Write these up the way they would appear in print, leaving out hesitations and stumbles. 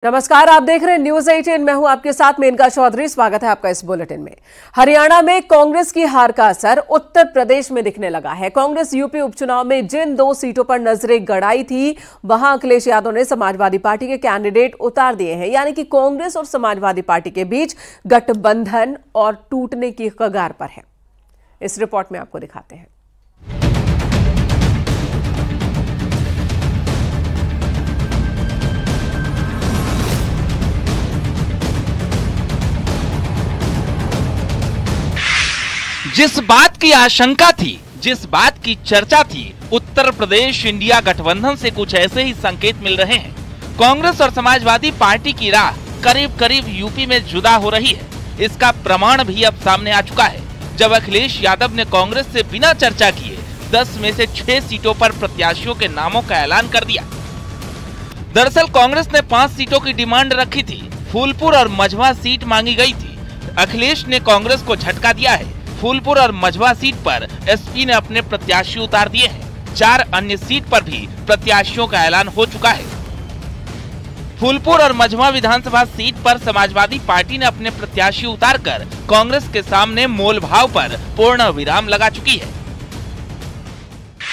नमस्कार, आप देख रहे हैं न्यूज 18। मैं हूं आपके साथ मेनका चौधरी। स्वागत है आपका इस बुलेटिन में। हरियाणा में कांग्रेस की हार का असर उत्तर प्रदेश में दिखने लगा है। कांग्रेस यूपी उपचुनाव में जिन 2 सीटों पर नजरें गड़ाई थी, वहां अखिलेश यादव ने समाजवादी पार्टी के कैंडिडेट उतार दिए हैं। यानी कि कांग्रेस और समाजवादी पार्टी के बीच गठबंधन और टूटने की कगार पर है। इस रिपोर्ट में आपको दिखाते हैं। जिस बात की आशंका थी, जिस बात की चर्चा थी, उत्तर प्रदेश इंडिया गठबंधन से कुछ ऐसे ही संकेत मिल रहे हैं। कांग्रेस और समाजवादी पार्टी की राह करीब करीब यूपी में जुदा हो रही है। इसका प्रमाण भी अब सामने आ चुका है, जब अखिलेश यादव ने कांग्रेस से बिना चर्चा किए 10 में से 6 सीटों पर प्रत्याशियों के नामों का ऐलान कर दिया। दरअसल कांग्रेस ने 5 सीटों की डिमांड रखी थी। फूलपुर और मझवा सीट मांगी गई थी। अखिलेश ने कांग्रेस को झटका दिया है। फूलपुर और मझवा सीट पर एसपी ने अपने प्रत्याशी उतार दिए हैं। 4 अन्य सीट पर भी प्रत्याशियों का ऐलान हो चुका है। फूलपुर और मझवा विधानसभा सीट पर समाजवादी पार्टी ने अपने प्रत्याशी उतारकर कांग्रेस के सामने मोलभाव पर पूर्ण विराम लगा चुकी है।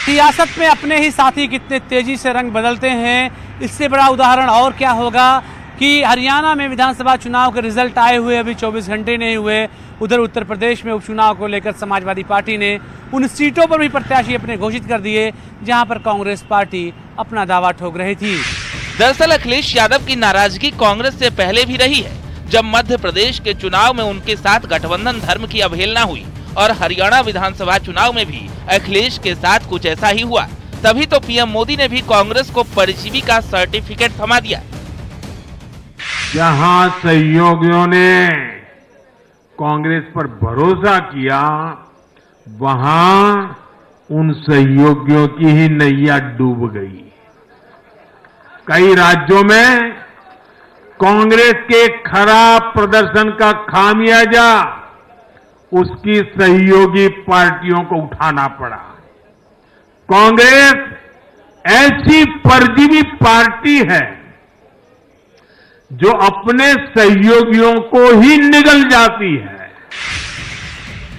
सियासत में अपने ही साथी कितने तेजी से रंग बदलते हैं, इससे बड़ा उदाहरण और क्या होगा कि हरियाणा में विधानसभा चुनाव के रिजल्ट आए हुए अभी 24 घंटे नहीं हुए। उधर उत्तर प्रदेश में उपचुनाव को लेकर समाजवादी पार्टी ने उन सीटों पर भी प्रत्याशी अपने घोषित कर दिए जहां पर कांग्रेस पार्टी अपना दावा ठोक रही थी। दरअसल अखिलेश यादव की नाराजगी कांग्रेस से पहले भी रही है, जब मध्य प्रदेश के चुनाव में उनके साथ गठबंधन धर्म की अवहेलना हुई और हरियाणा विधानसभा चुनाव में भी अखिलेश के साथ कुछ ऐसा ही हुआ। तभी तो पीएम मोदी ने भी कांग्रेस को परजीवी का सर्टिफिकेट थमा दिया। जहां सहयोगियों ने कांग्रेस पर भरोसा किया, वहां उन सहयोगियों की ही नैया डूब गई। कई राज्यों में कांग्रेस के खराब प्रदर्शन का खामियाजा उसकी सहयोगी पार्टियों को उठाना पड़ा। कांग्रेस ऐसी परजीवी पार्टी है जो अपने सहयोगियों को ही निगल जाती है।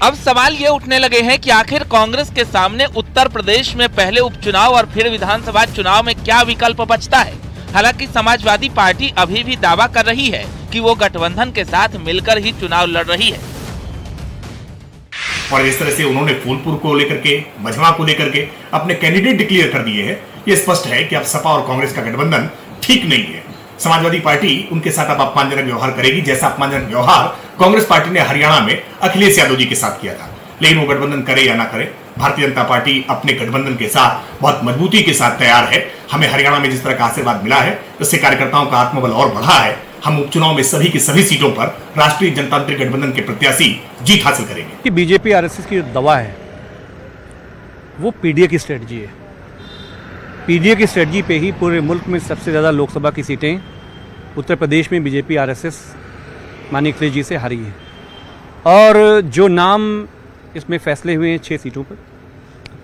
अब सवाल ये उठने लगे हैं कि आखिर कांग्रेस के सामने उत्तर प्रदेश में पहले उपचुनाव और फिर विधानसभा चुनाव में क्या विकल्प बचता है। हालांकि समाजवादी पार्टी अभी भी दावा कर रही है कि वो गठबंधन के साथ मिलकर ही चुनाव लड़ रही है। और इस तरह से उन्होंने फूलपुर को लेकर के, मझवा को लेकर के अपने कैंडिडेट डिक्लेयर कर दिए हैं। ये स्पष्ट है कि अब सपा और कांग्रेस का गठबंधन ठीक नहीं है। समाजवादी पार्टी उनके साथ अब अपमानजनक व्यवहार करेगी, जैसा अपमानजनक व्यवहार कांग्रेस पार्टी ने हरियाणा में अखिलेश यादव जी के साथ किया था। लेकिन वो गठबंधन करे या ना करे, भारतीय जनता पार्टी अपने गठबंधन के साथ बहुत मजबूती के साथ तैयार है। हमें हरियाणा में जिस तरह का आशीर्वाद मिला है, उससे कार्यकर्ताओं का आत्मबल और बढ़ा है। हम उपचुनाव में सभी की सभी सीटों पर राष्ट्रीय जनतांत्रिक गठबंधन के प्रत्याशी जीत हासिल करेंगे। कि बीजेपी आरएसएस की दवा है वो पीडीए की स्ट्रेटजी है। पीडीए की स्ट्रेटजी पे ही पूरे मुल्क में सबसे ज़्यादा लोकसभा की सीटें उत्तर प्रदेश में बीजेपी आरएसएस माननीय अखिलेश जी से हारी है। और जो नाम इसमें फैसले हुए हैं 6 सीटों पर,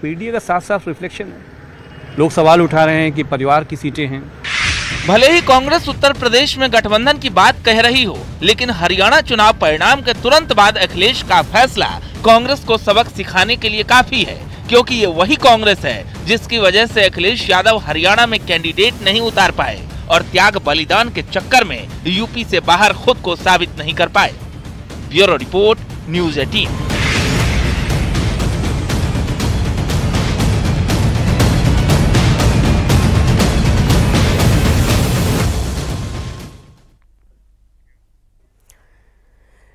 पीडीए का साफ साफ रिफ्लेक्शन है। लोग सवाल उठा रहे हैं कि परिवार की सीटें हैं। भले ही कांग्रेस उत्तर प्रदेश में गठबंधन की बात कह रही हो, लेकिन हरियाणा चुनाव परिणाम के तुरंत बाद अखिलेश का फैसला कांग्रेस को सबक सिखाने के लिए काफी है, क्योंकि ये वही कांग्रेस है जिसकी वजह से अखिलेश यादव हरियाणा में कैंडिडेट नहीं उतार पाए और त्याग बलिदान के चक्कर में यूपी से बाहर खुद को साबित नहीं कर पाए। Bureau report, news 18।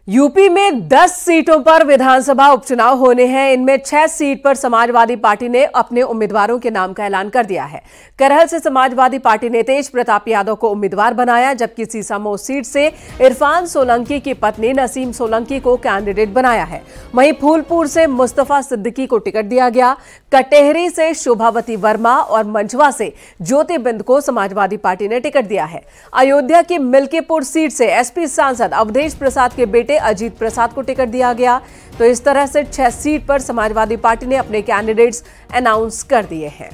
यूपी में 10 सीटों पर विधानसभा उपचुनाव होने हैं। इनमें 6 सीट पर समाजवादी पार्टी ने अपने उम्मीदवारों के नाम का ऐलान कर दिया है। करहल से समाजवादी पार्टी ने तेज प्रताप यादव को उम्मीदवार बनाया, जबकि सीसामऊ सीट से इरफान सोलंकी की पत्नी नसीम सोलंकी को कैंडिडेट बनाया है। वहीं फूलपुर से मुस्तफा सिद्दीकी को टिकट दिया गया। कटेहरी से शोभावती वर्मा और मंझवा से ज्योति बिंद को समाजवादी पार्टी ने टिकट दिया है। अयोध्या की मिल्कीपुर सीट से एसपी सांसद अवधेश प्रसाद के बेटे अजीत प्रसाद को टिकट दिया गया। तो इस तरह से 6 सीट पर समाजवादी पार्टी ने अपने कैंडिडेट्स अनाउंस कर दिए हैं।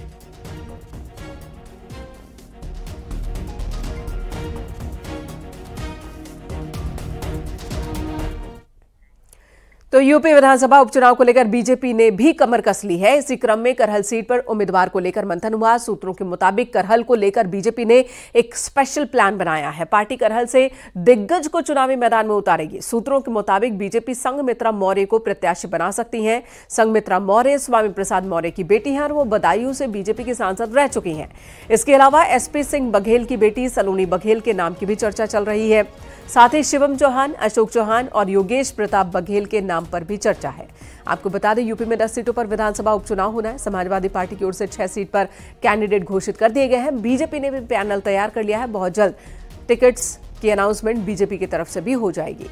तो यूपी विधानसभा उपचुनाव को लेकर बीजेपी ने भी कमर कस ली है। इसी क्रम में करहल सीट पर उम्मीदवार को लेकर मंथन हुआ। सूत्रों के मुताबिक करहल को लेकर बीजेपी ने एक स्पेशल प्लान बनाया है। पार्टी करहल से दिग्गज को चुनावी मैदान में उतारेगी। सूत्रों के मुताबिक बीजेपी संघमित्रा मौर्य को प्रत्याशी बना सकती है। संघमित्रा मौर्य स्वामी प्रसाद मौर्य की बेटी हैं और वो बदायूं से बीजेपी की सांसद रह चुकी हैं। इसके अलावा एसपी सिंह बघेल की बेटी सलोनी बघेल के नाम की भी चर्चा चल रही है। साथ ही शिवम चौहान, अशोक चौहान और योगेश प्रताप बघेल के नाम पर भी चर्चा है। आपको बता दें, यूपी में 10 सीटों पर विधानसभा उपचुनाव होना है। समाजवादी पार्टी की ओर से 6 सीट पर कैंडिडेट घोषित कर दिए गए हैं। बीजेपी ने भी पैनल तैयार कर लिया है। बहुत जल्द टिकट्स की अनाउंसमेंट बीजेपी की तरफ से भी हो जाएगी।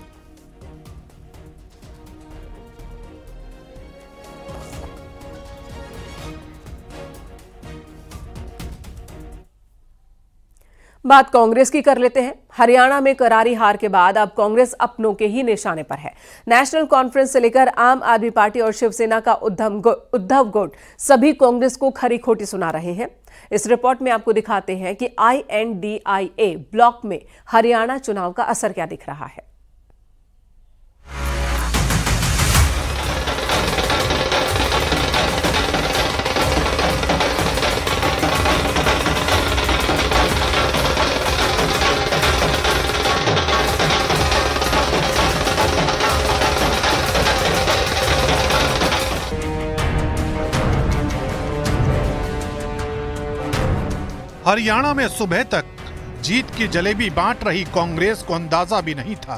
बात कांग्रेस की कर लेते हैं। हरियाणा में करारी हार के बाद अब कांग्रेस अपनों के ही निशाने पर है। नेशनल कॉन्फ्रेंस से लेकर आम आदमी पार्टी और शिवसेना का उद्धव गुट सभी कांग्रेस को खरी खोटी सुना रहे हैं। इस रिपोर्ट में आपको दिखाते हैं कि INDIA ब्लॉक में हरियाणा चुनाव का असर क्या दिख रहा है। हरियाणा में सुबह तक जीत की जलेबी बांट रही कांग्रेस को अंदाजा भी नहीं था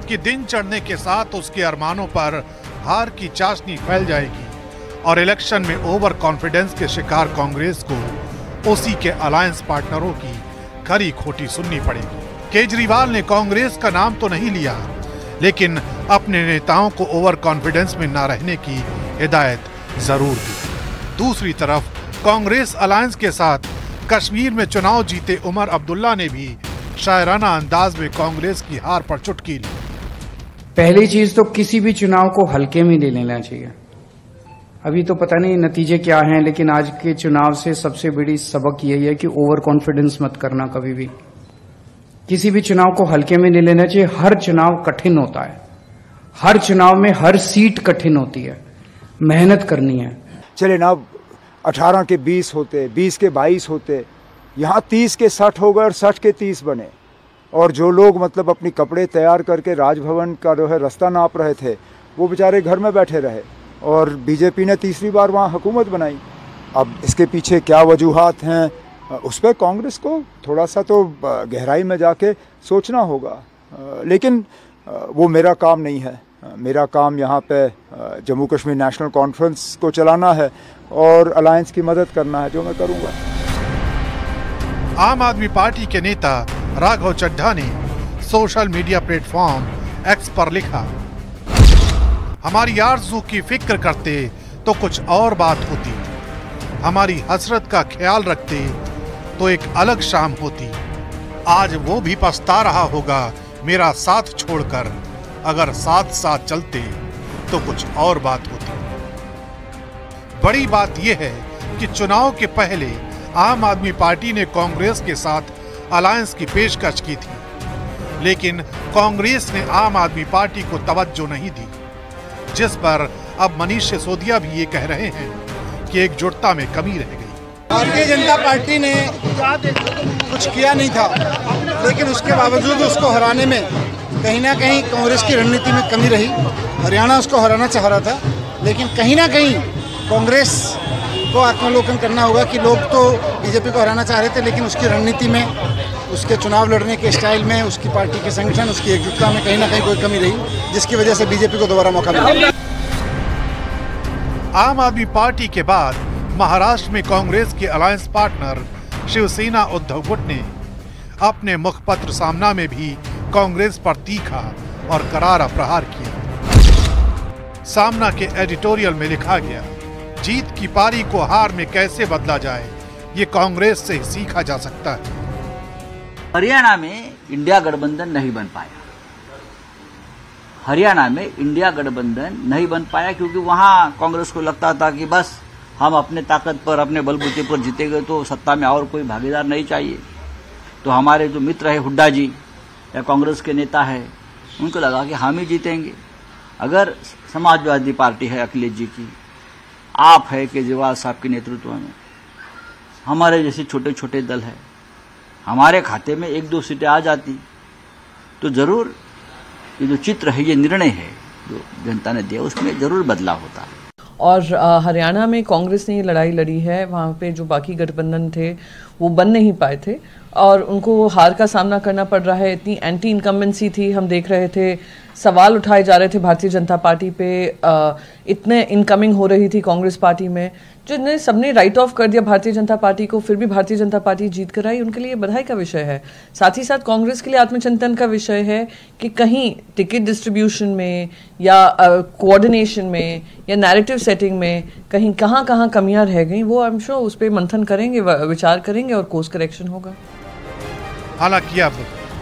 कि दिन चढ़ने के साथ उसके अरमानों पर हार की चाशनी फैल जाएगी और इलेक्शन में ओवर कॉन्फिडेंस के शिकार कांग्रेस को उसी के अलायंस पार्टनरों की खरी खोटी सुननी पड़ेगी। केजरीवाल ने कांग्रेस का नाम तो नहीं लिया, लेकिन अपने नेताओं को ओवर कॉन्फिडेंस में न रहने की हिदायत जरूर दी। दूसरी तरफ कांग्रेस अलायंस के साथ कश्मीर में चुनाव जीते उमर अब्दुल्ला ने भी शायराना अंदाज में कांग्रेस की हार पर चुटकी ली। पहली चीज तो किसी भी चुनाव को हल्के में ले लेना चाहिए। अभी तो पता नहीं नतीजे क्या हैं, लेकिन आज के चुनाव से सबसे बड़ी सबक यही है कि ओवर कॉन्फिडेंस मत करना कभी भी। किसी भी चुनाव को हल्के में नहीं लेना चाहिए। हर चुनाव कठिन होता है, हर चुनाव में हर सीट कठिन होती है, मेहनत करनी है। चले ना 18 के 20 होते, 20 के 22 होते, यहाँ 30 के 60 हो गए और 60 के 30 बने। और जो लोग मतलब अपनी कपड़े तैयार करके राजभवन का जो है रास्ता नाप रहे थे, वो बेचारे घर में बैठे रहे और बीजेपी ने तीसरी बार वहाँ हुकूमत बनाई। अब इसके पीछे क्या वजूहात हैं, उस पर कांग्रेस को थोड़ा सा तो गहराई में जाके सोचना होगा। लेकिन वो मेरा काम नहीं है। मेरा काम यहाँ पे जम्मू कश्मीर नेशनल कॉन्फ्रेंस को चलाना है और अलायंस की मदद करना है, जो मैं करूँगा। आम आदमी पार्टी के नेता राघव चड्ढा ने सोशल मीडिया प्लेटफॉर्म एक्स पर लिखा, हमारी आरज़ू की फिक्र करते तो कुछ और बात होती, हमारी हसरत का ख्याल रखते तो एक अलग शाम होती। आज वो भी पछता रहा होगा मेरा साथ छोड़कर, अगर साथ साथ चलते तो कुछ और बात होती। बड़ी बात यह है कि चुनाव के पहले आम आदमी पार्टी ने कांग्रेस के साथ अलायंस की पेशकश की थी, लेकिन कांग्रेस ने आम आदमी पार्टी को तवज्जो नहीं दी, जिस पर अब मनीष सिसोदिया भी ये कह रहे हैं कि एकजुटता में कमी रह गई। भारतीय जनता पार्टी ने कुछ किया नहीं था, लेकिन उसके बावजूद उसको हराने में कहीं ना कहीं कांग्रेस की रणनीति में कमी रही। हरियाणा उसको हराना चाह रहा था, लेकिन कहीं ना कहीं कांग्रेस को आत्मावलोकन करना होगा कि लोग तो बीजेपी को हराना चाह रहे थे, लेकिन उसकी रणनीति में, उसके चुनाव लड़ने के स्टाइल में, उसकी पार्टी के संगठन, उसकी एकजुटता में कहीं ना कहीं कोई कमी रही, जिसकी वजह से बीजेपी को दोबारा मौका मिला। आम आदमी पार्टी के बाद महाराष्ट्र में कांग्रेस के अलायंस पार्टनर शिवसेना उद्धव गुट ने अपने मुखपत्र सामना में भी कांग्रेस पर तीखा और करारा प्रहार किया। सामना के एडिटोरियल में लिखा गया, जीत की पारी को हार में कैसे बदला जाए, ये कांग्रेस से सीखा जा सकता है। हरियाणा में इंडिया गठबंधन नहीं बन पाया। हरियाणा में इंडिया गठबंधन नहीं बन पाया क्योंकि वहां कांग्रेस को लगता था कि बस हम अपने ताकत पर, अपने बलबूते पर जीतेंगे तो सत्ता में और कोई भागीदार नहीं चाहिए। तो हमारे जो मित्र है हुड्डा जी या कांग्रेस के नेता है, उनको लगा कि हम ही जीतेंगे अगर समाजवादी पार्टी है अखिलेश जी की, आप है केजरीवाल साहब के नेतृत्व में, हमारे जैसे छोटे छोटे दल है, हमारे खाते में 1-2 सीटें आ जाती तो जरूर ये जो चित्र है, ये निर्णय है जो जनता ने दिया, उसमें जरूर बदलाव होता। और हरियाणा में कांग्रेस ने ये लड़ाई लड़ी है, वहाँ पे जो बाकी गठबंधन थे वो बन नहीं पाए थे और उनको हार का सामना करना पड़ रहा है। इतनी एंटी इनकम्बेंसी थी, हम देख रहे थे, सवाल उठाए जा रहे थे भारतीय जनता पार्टी पे, इतने इनकमिंग हो रही थी कांग्रेस पार्टी में, जिन्हें सबने राइट ऑफ कर दिया भारतीय जनता पार्टी को, फिर भी भारतीय जनता पार्टी जीत कर आई। उनके लिए बधाई का विषय है। साथ ही साथ कांग्रेस के लिए आत्मचिंतन का विषय है कि कहीं टिकट डिस्ट्रीब्यूशन में या कोऑर्डिनेशन में या नैरेटिव सेटिंग में कहीं कहाँ कमियां रह गई, वो आई एम श्योर उस पर मंथन करेंगे, विचार करेंगे और कोर्स करेक्शन होगा। हालांकि अब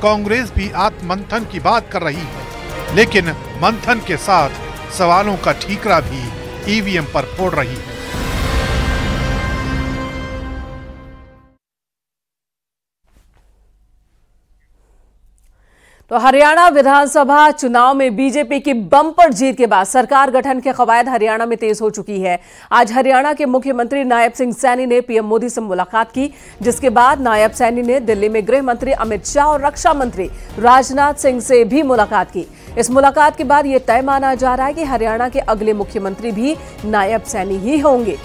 कांग्रेस भी आत्ममंथन की बात कर रही है, लेकिन मंथन के साथ सवालों का ठीकरा भी ईवीएम पर फोड़ रही है। तो हरियाणा विधानसभा चुनाव में बीजेपी की बम्पर जीत के बाद सरकार गठन के कवायद हरियाणा में तेज हो चुकी है। आज हरियाणा के मुख्यमंत्री नायब सिंह सैनी ने पीएम मोदी से मुलाकात की, जिसके बाद नायब सैनी ने दिल्ली में गृह मंत्री अमित शाह और रक्षा मंत्री राजनाथ सिंह से भी मुलाकात की। इस मुलाकात के बाद यह तय माना जा रहा है कि हरियाणा के अगले मुख्यमंत्री भी नायब सैनी ही होंगे।